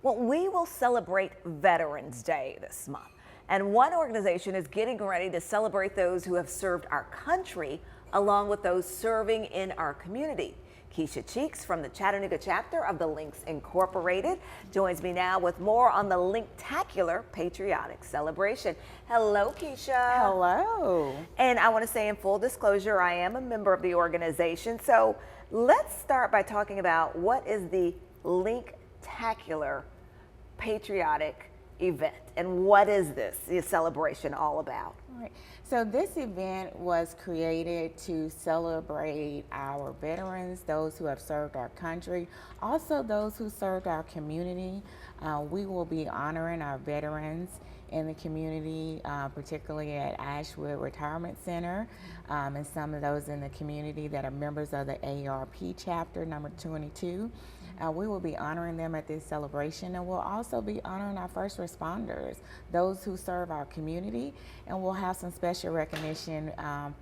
Well, we will celebrate Veterans Day this month. And one organization is getting ready to celebrate those who have served our country along with those serving in our community. Keisha Cheeks from the Chattanooga chapter of the Links Incorporated joins me now with more on the Linktacular Patriotic celebration. Hello, Keisha. Hello. And I want to say in full disclosure, I am a member of the organization. So let's start by talking about what is the Linktacular Patriotic event and what is this celebration all about? All right. So this event was created to celebrate our veterans, those who have served our country, also those who served our community. We will be honoring our veterans in the community, particularly at Ashwood Retirement Center, and some of those in the community that are members of the AARP chapter number 22. We will be honoring them at this celebration, and we'll also be honoring our first responders, those who serve our community, and we'll have some special recognition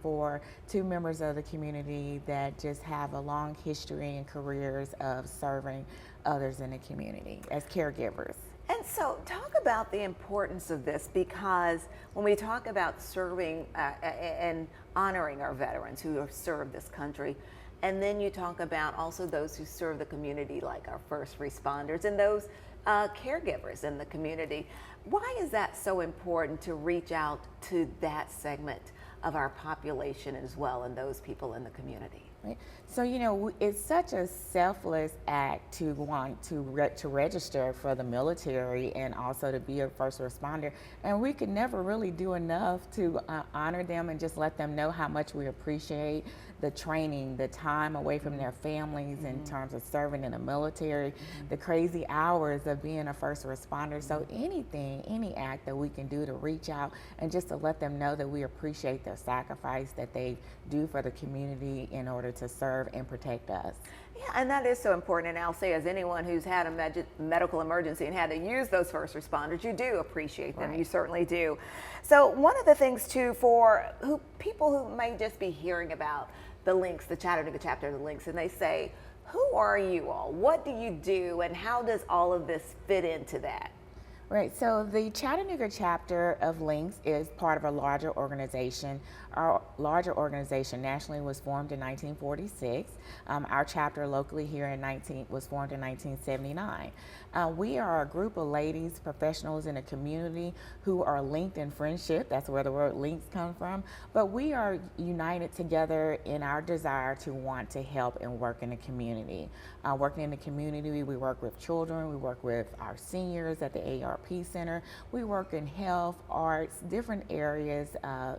for two members of the community that just have a long history and careers of serving others in the community as caregivers. And so talk about the importance of this, because when we talk about serving and honoring our veterans who have served this country, and then you talk about also those who serve the community, like our first responders and those caregivers in the community. Why is that so important to reach out to that segment of our population as well, and those people in the community? Right. So, you know, it's such a selfless act to want to register for the military and also to be a first responder. And we could never really do enough to honor them and just let them know how much we appreciate the training, the time away from their families in terms of serving in the military, the crazy hours of being a first responder. So anything, any act that we can do to reach out and just to let them know that we appreciate their sacrifice that they do for the community in order to serve and protect us. Yeah, and that is so important. And I'll say, as anyone who's had a medical emergency and had to use those first responders, you do appreciate them. Right. You certainly do. So one of the things too, for people who may just be hearing about the Links, the Chattanooga chapter of the Links, and they say, who are you all? What do you do? And how does all of this fit into that? Right, so the Chattanooga chapter of Links is part of a larger organization. Our larger organization nationally was formed in 1946. Our chapter locally here was formed in 1979. We are a group of ladies, professionals in the community who are linked in friendship. That's where the word links come from. But we are united together in our desire to want to help and work in the community. Working in the community, we work with children, we work with our seniors at the AARP Center. We work in health, arts, different areas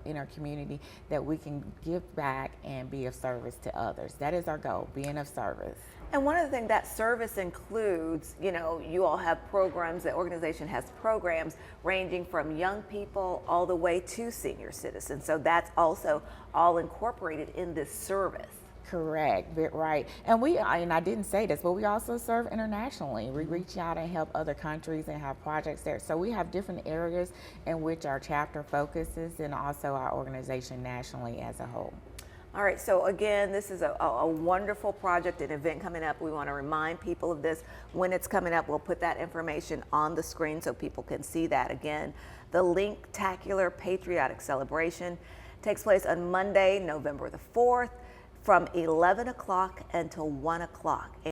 in our community that we can give back and be of service to others. That is our goal, being of service. And one of the things that service includes, you know, you all have programs, the organization has programs ranging from young people all the way to senior citizens. So that's also all incorporated in this service. Correct, right. And I didn't say this, but we also serve internationally. We reach out and help other countries and have projects there. So we have different areas in which our chapter focuses, and also our organization nationally as a whole. All right, so again, this is a wonderful project, an event coming up. We want to remind people of this when it's coming up. We'll put that information on the screen so people can see that. Again, the Linktacular Patriotic Celebration takes place on Monday, November the 4th, from 11 o'clock until 1 o'clock.